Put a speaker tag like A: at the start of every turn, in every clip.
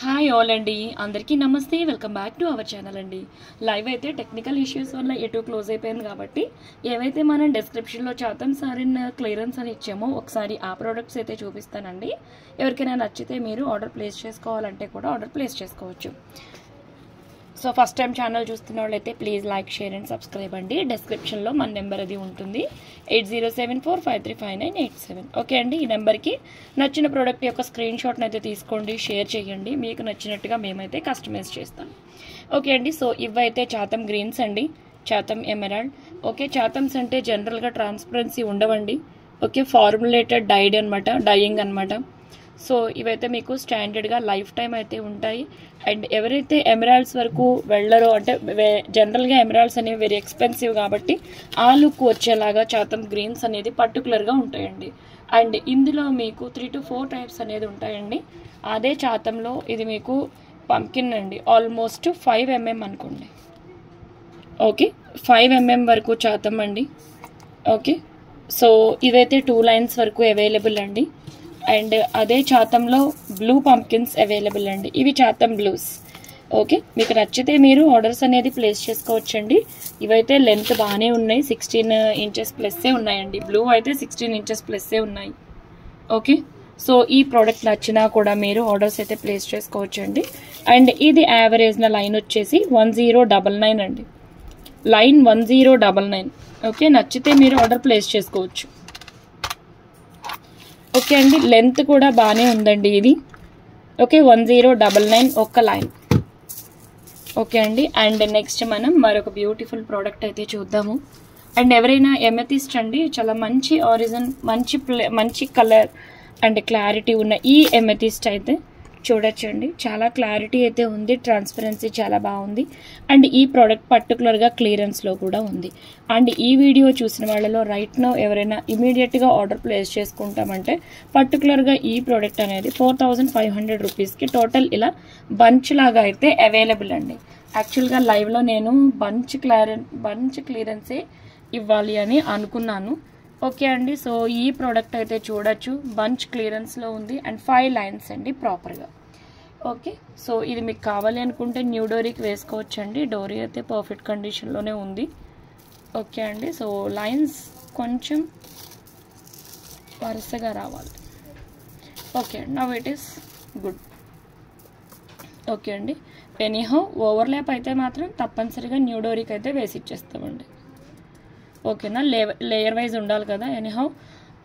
A: Hi all అండి, అందరికీ నమస్తే. Welcome back to our channel అండి. లైవ్ అయితే టెక్నికల్ ఇష్యూస్ వల్ల ఎటు క్లోజ్ అయిపోయింది కాబట్టి ఏవైతే మనం డిస్క్రిప్షన్లో చాతం సారిన్ క్లియరెన్స్ అని ఇచ్చామో ఒకసారి ఆ ప్రోడక్ట్స్ అయితే చూపిస్తానండి. ఎవరికైనా నచ్చితే మీరు ఆర్డర్ ప్లేస్ చేసుకోవాలంటే కూడా ఆర్డర్ ప్లేస్ చేసుకోవచ్చు. సో ఫస్ట్ టైం ఛానల్ చూస్తున్న వాళ్ళైతే please like, share and subscribe అండి. డిస్క్రిప్షన్లో మన నెంబర్ అది ఉంటుంది 8074535987. ఓకే అండి, ఈ నెంబర్కి నచ్చిన ప్రోడక్ట్ యొక్క స్క్రీన్ షాట్ని అయితే తీసుకోండి, షేర్ చేయండి. మీకు నచ్చినట్టుగా మేమైతే కస్టమైజ్ చేస్తాం. ఓకే అండి, సో ఇవైతే చాతం గ్రీన్స్ అండి, చాతం ఎమరాల్డ్. ఓకే, చాతమ్స్ అంటే జనరల్గా ట్రాన్స్పరెన్సీ ఉండవండి. ఓకే, ఫార్ములేటెడ్ డైయింగ్ అనమాట. సో ఇవైతే మీకు స్టాండర్డ్గా లైఫ్ టైం అయితే ఉంటాయి. అండ్ ఎవరైతే ఎమరాల్డ్స్ వరకు వెళ్ళరో, అంటే జనరల్గా ఎమరాల్డ్స్ అనేవి వెరీ ఎక్స్పెన్సివ్ కాబట్టి ఆ లుక్ వచ్చేలాగా చాతం గ్రీన్స్ అనేది పర్టికులర్గా ఉంటాయండి. అండ్ ఇందులో మీకు 3 to 4 టైప్స్ అనేది ఉంటాయండి. అదే చాతంలో ఇది మీకు పంకిన్ అండి, ఆల్మోస్ట్ 5 mm అనుకోండి. ఓకే, 5 mm వరకు చాతం అండి. ఓకే, సో ఇవైతే 2 lines వరకు అవైలబుల్ అండి. అండ్ అదే చాతంలో బ్లూ పంకిన్స్ అవైలబుల్ అండి. ఇవి చాతం బ్లూస్. ఓకే, మీకు నచ్చితే మీరు ఆర్డర్స్ అనేది ప్లేస్ చేసుకోవచ్చండి. ఇవైతే లెంత్ బాగానే ఉన్నాయి, 16 inches ప్లస్సే ఉన్నాయండి. బ్లూ అయితే 16 inches ప్లస్సే ఉన్నాయి. ఓకే, సో ఈ ప్రోడక్ట్ నచ్చినా కూడా మీరు ఆర్డర్స్ అయితే ప్లేస్ చేసుకోవచ్చండి. అండ్ ఇది యావరేజ్న లైన్ వచ్చేసి 1099 అండి, లైన్ 1099. ఓకే, నచ్చితే మీరు ఆర్డర్ ప్లేస్ చేసుకోవచ్చు. ఓకే అండి, లెంత్ కూడా బాగానే ఉందండి ఇది. ఓకే, 1099 ఒక్క లైన్. ఓకే అండి, అండ్ నెక్స్ట్ మనం మరొక బ్యూటిఫుల్ ప్రోడక్ట్ అయితే చూద్దాము. అండ్ ఎవరైనా ఎమెథిస్ట్ అండి, చాలా మంచి ఆరిజిన్, మంచి కలర్ అండ్ క్లారిటీ ఉన్న ఈ ఎమెథిస్ట్ అయితే చూడొచ్చండి. చాలా క్లారిటీ అయితే ఉంది, ట్రాన్స్పరెన్సీ చాలా బాగుంది. అండ్ ఈ ప్రోడక్ట్ పర్టికులర్గా క్లియరెన్స్లో కూడా ఉంది. అండ్ ఈ వీడియో చూసిన వాళ్ళలో రైట్ నో ఎవరైనా ఇమీడియట్గా ఆర్డర్ ప్లేస్ చేసుకుంటామంటే పర్టికులర్గా ఈ ప్రోడక్ట్ అనేది 4500 రూపీస్కి టోటల్ ఇలా బంచ్ లాగా అయితే అవైలబుల్ అండి. యాక్చువల్గా లైవ్లో నేను బంచ్ క్లియరెన్సే ఇవ్వాలి అని అనుకున్నాను. ఓకే అండి, సో ఈ ప్రోడక్ట్ అయితే చూడొచ్చు, బంచ్ క్లియరెన్స్లో ఉంది. అండ్ 5 lines అండి ప్రాపర్గా. ఓకే, సో ఇది మీకు కావాలి అనుకుంటే న్యూ డోరీకి వేసుకోవచ్చండి. డోరీ అయితే పర్ఫెక్ట్ కండిషన్లోనే ఉంది. ఓకే అండి, సో లైన్స్ కొంచెం వరుసగా రావాలి. ఓకే అండి, now it is good. Okay అండి, ఎనీహౌ ఓవర్లాప్ అయితే మాత్రం తప్పనిసరిగా న్యూ డోరీకి అయితే వేసి ఇచ్చేస్తామండి. ఓకేనా, లేయర్ వైజ్ ఉండాలి కదా. ఎనీహౌ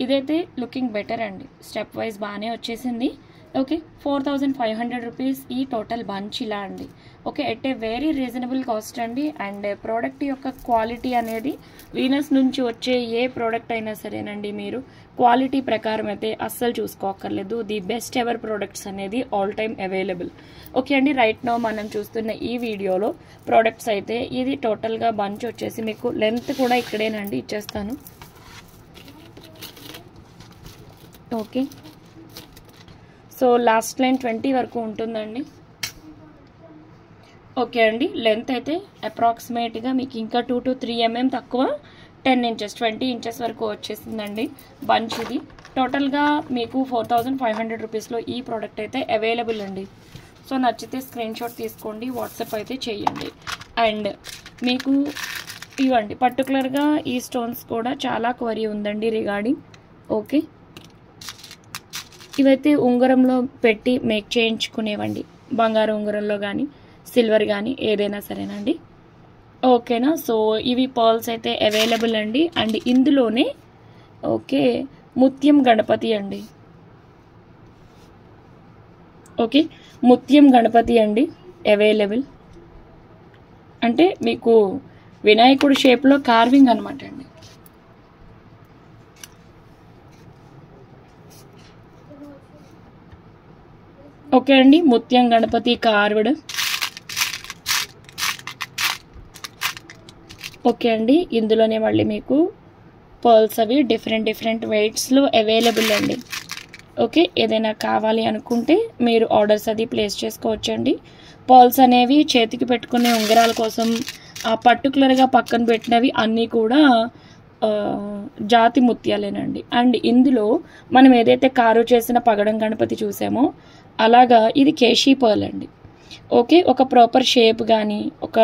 A: ఇదైతే లుకింగ్ బెటర్ అండి, స్టెప్ వైజ్ బాగానే వచ్చేసింది. ఓకే, 4500 రూపీస్ ఈ టోటల్ బంచ్ ఇలా అండి. Okay, at a very reasonable cost అండి. అండ్ ప్రోడక్ట్ యొక్క క్వాలిటీ అనేది వీనస్ నుంచి వచ్చే ఏ ప్రోడక్ట్ అయినా సరేనండి, మీరు క్వాలిటీ ప్రకారం అయితే అస్సలు చూసుకోక్కర్లేదు. ది బెస్ట్ ఎవర్ ప్రోడక్ట్స్ అనేది ఆల్ టైమ్ అవైలబుల్. ఓకే అండి, రైట్ నో మనం చూస్తున్న ఈ వీడియోలో ప్రోడక్ట్స్ అయితే ఇది టోటల్గా బంచ్ వచ్చేసి మీకు లెంత్ కూడా ఇక్కడేనండి ఇచ్చేస్తాను. ఓకే, సో లాస్ట్ లైన్ 20 వరకు ఉంటుందండి. ఓకే అండి, లెంత్ అయితే అప్రాక్సిమేట్గా మీకు ఇంకా 2 to 3 mm తక్కువ 10 inches 20 inches వరకు వచ్చేసిందండి బంచ్. ఇది టోటల్గా మీకు 4500 రూపీస్లో ఈ ప్రోడక్ట్ అయితే అవైలబుల్ అండి. సో నచ్చితే స్క్రీన్ షాట్ తీసుకోండి, వాట్సాప్ అయితే చేయండి. అండ్ మీకు ఇవ్వండి, పర్టికులర్గా ఈ స్టోన్స్ కూడా చాలా క్వరీ ఉందండి రిగార్డింగ్. ఓకే, ఇవైతే ఉంగరంలో పెట్టి మేక్ చేయించుకునేవండి, బంగారు ఉంగరంలో కానీ సిల్వర్ కానీ ఏదైనా సరేనండి. ఓకేనా, సో ఇవి పర్ల్స్ అయితే అవైలబుల్ అండి. అండ్ ఇందులోనే ఓకే ముత్యం గణపతి అండి. ఓకే, ముత్యం గణపతి అండి అవైలబుల్. అంటే మీకు వినాయకుడి షేప్లో కార్వింగ్ అనమాట అండి. ఓకే అండి, ముత్యం గణపతి కార్వ్డ్. ఓకే అండి, ఇందులోనే మళ్ళీ మీకు పర్ల్స్ అవి డిఫరెంట్ వెయిట్స్లో అవైలబుల్ అండి. ఓకే, ఏదైనా కావాలి అనుకుంటే మీరు ఆర్డర్స్ అది ప్లేస్ చేసుకోవచ్చండి. పర్ల్స్ అనేవి చేతికి పెట్టుకునే ఉంగరాల కోసం పర్టికులర్గా పక్కన పెట్టినవి అన్నీ కూడా జాతి ముత్యాలేనండి. అండ్ ఇందులో మనం ఏదైతే కారు చేసిన పగడం గణపతి చూసామో అలాగా ఇది కేశీ పర్ల్ అండి. ఓకే, ఒక ప్రాపర్ షేప్ కానీ ఒక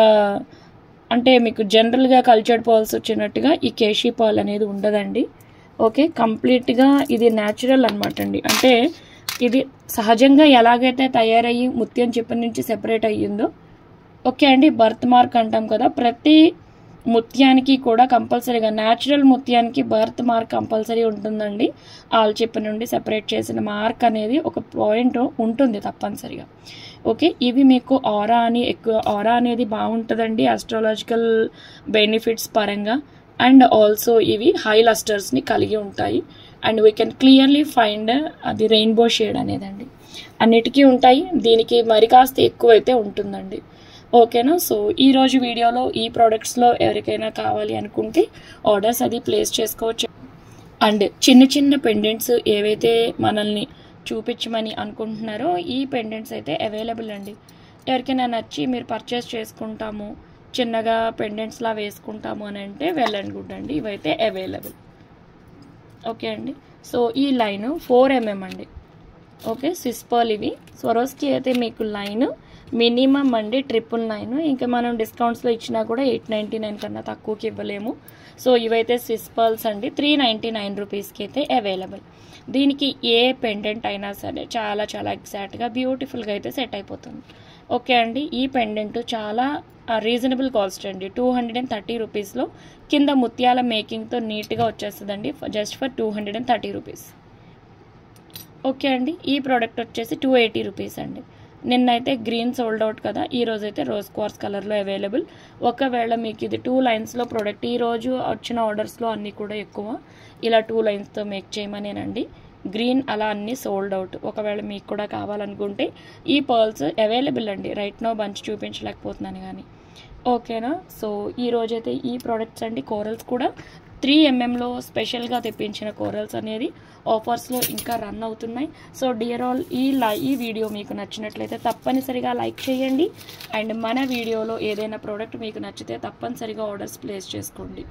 A: అంటే మీకు జనరల్గా కల్చర్డ్ పర్ల్స్ వచ్చినట్టుగా ఈ కేశీ పర్ల్ అనేది ఉండదండి. ఓకే, కంప్లీట్గా ఇది న్యాచురల్ అనమాట అండి. అంటే ఇది సహజంగా ఎలాగైతే తయారయ్యి ముత్యం చిప్ప నుంచి సెపరేట్ అయ్యిందో, ఓకే అండి, బర్త్ మార్క్ అంటాం కదా, ప్రతి ముత్యానికి కూడా కంపల్సరీగా న్యాచురల్ ముత్యానికి బర్త్ మార్క్ కంపల్సరీ ఉంటుందండి. ఆల్చిప్ప నుండి సెపరేట్ చేసిన మార్క్ అనేది ఒక పాయింట్ ఉంటుంది తప్పనిసరిగా. ఓకే, ఇవి మీకు ఆరా అనేది బాగుంటుందండి ఆస్ట్రాలజికల్ బెనిఫిట్స్ పరంగా. అండ్ ఆల్సో ఇవి హై లస్టర్స్ని కలిగి ఉంటాయి. And we can clearly find అది రెయిన్బో షేడ్ అనేదండి. అన్నిటికీ ఉంటాయి, దీనికి మరి కాస్త ఎక్కువైతే ఉంటుందండి. ఓకేనా. సో ఈరోజు వీడియోలో ఈ ప్రోడక్ట్స్లో ఎవరికైనా కావాలి అనుకుంటే ఆర్డర్స్ అది ప్లేస్ చేసుకోవచ్చు. అండ్ చిన్న చిన్న పెండెంట్స్ ఏవైతే మనల్ని చూపించమని అనుకుంటున్నారో ఈ పెండెంట్స్ అయితే అవైలబుల్ అండి. ఎవరికైనా నచ్చి మీరు పర్చేస్ చేసుకుంటాము, చిన్నగా పెండెంట్స్లా వేసుకుంటాము అని అంటే వెల్ అండ్ గుడ్ అండి, ఇవైతే అవైలబుల్. ఓకే అండి. సో ఈ లైన్ 4mm అండి. ఓకే, స్విస్ పర్ల్ ఇవి. స్వరోస్కి అయితే మీకు లైన్ మినిమం అండి 999. ఇంకా మనం డిస్కౌంట్స్లో ఇచ్చినా కూడా 899 కన్నా తక్కువకి ఇవ్వలేము. సో ఇవైతే స్విస్ పర్ల్స్ అండి, 399 రూపీస్కి అయితే అవైలబుల్. దీనికి ఏ పెండెంట్ అయినా సరే చాలా చాలా ఎగ్జాక్ట్గా బ్యూటిఫుల్గా అయితే సెట్ అయిపోతుంది. ఓకే అండి, ఈ పెండెంట్ చాలా రీజనబుల్ కాస్ట్ అండి. 230 రూపీస్లో కింద ముత్యాల మేకింగ్తో నీట్గా వచ్చేస్తుందండి, జస్ట్ ఫర్ 230 రూపీస్. ఓకే అండి, ఈ ప్రోడక్ట్ వచ్చేసి 280 రూపీస్ అండి. నిన్నైతే గ్రీన్ సోల్డ్ అవుట్ కదా, ఈరోజు అయితే రోజ్ క్వార్ట్స్ కలర్లో అవైలబుల్. ఒకవేళ మీకు ఇది 2 లైన్స్లో ప్రోడక్ట్, ఈరోజు వచ్చిన ఆర్డర్స్లో అన్నీ కూడా ఎక్కువ ఇలా 2 లైన్స్తో మేక్ చేయమనేనండి. గ్రీన్ అలా అన్నీ సోల్డ్ అవుట్. ఒకవేళ మీకు కూడా కావాలనుకుంటే ఈ పర్ల్స్ అవైలబుల్ అండి. రైట్ నో బంచ్ చూపించలేకపోతున్నాను కానీ. ఓకేనా. సో ఈరోజైతే ఈ ప్రోడక్ట్స్ అండి, కోరల్స్ కూడా 3mmలో స్పెషల్గా తెప్పించిన కోరల్స్ అనేది ఆఫర్స్లో ఇంకా రన్ అవుతున్నాయి. సో డియర్ ఆల్, ఈ వీడియో మీకు నచ్చినట్లయితే తప్పనిసరిగా లైక్ చేయండి. అండ్ మన వీడియోలో ఏదైనా ప్రోడక్ట్ మీకు నచ్చితే తప్పనిసరిగా ఆర్డర్స్ ప్లేస్ చేసుకోండి.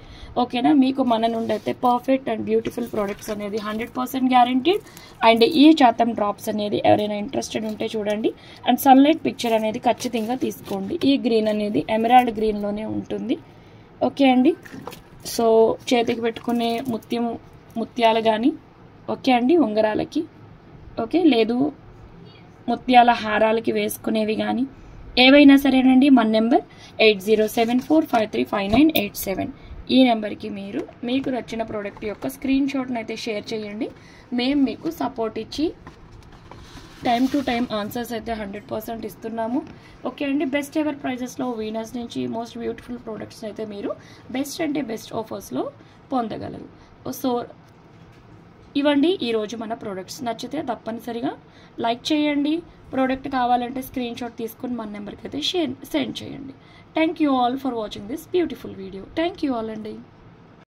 A: ఓకేనా. మీకు మన నుండి అయితే పర్ఫెక్ట్ అండ్ బ్యూటిఫుల్ ప్రోడక్ట్స్ అనేది 100% గ్యారంటీడ్. అండ్ ఈ చాతం డ్రాప్స్ అనేది ఎవరైనా ఇంట్రెస్టెడ్ ఉంటే చూడండి. అండ్ సన్లైట్ పిక్చర్ అనేది ఖచ్చితంగా తీసుకోండి. ఈ గ్రీన్ అనేది ఎమరాల్డ్ గ్రీన్లోనే ఉంటుంది. ఓకే అండి. సో చేతికి పెట్టుకునే ముత్యాలు కానీ, ఓకే అండి, ఉంగరాలకి, ఓకే, లేదు ముత్యాల హారాలకి వేసుకునేవి కానీ ఏవైనా సరేనండి, మన నెంబర్ 8074535987. ఈ నెంబర్కి మీకు నచ్చిన ప్రోడక్ట్ యొక్క స్క్రీన్ షాట్ని అయితే షేర్ చేయండి. మేము మీకు సపోర్ట్ ఇచ్చి టైం టు టైం ఆన్సర్స్ అయితే 100% ఇస్తున్నాము. ఓకే అండి. బెస్ట్ ఎవర్ ప్రైజెస్లో వీనస్ నుంచి మోస్ట్ బ్యూటిఫుల్ ప్రోడక్ట్స్ అయితే మీరు బెస్ట్ అంటే బెస్ట్ ఆఫర్స్లో పొందగలరు. సో ఇవ్వండి ఈరోజు మన ప్రోడక్ట్స్. నచ్చితే తప్పనిసరిగా లైక్ చేయండి. ప్రోడక్ట్ కావాలంటే స్క్రీన్ షాట్ తీసుకుని మన నెంబర్కి అయితే సెండ్ చేయండి. Thank you all for watching this beautiful video. Thank you all అండి.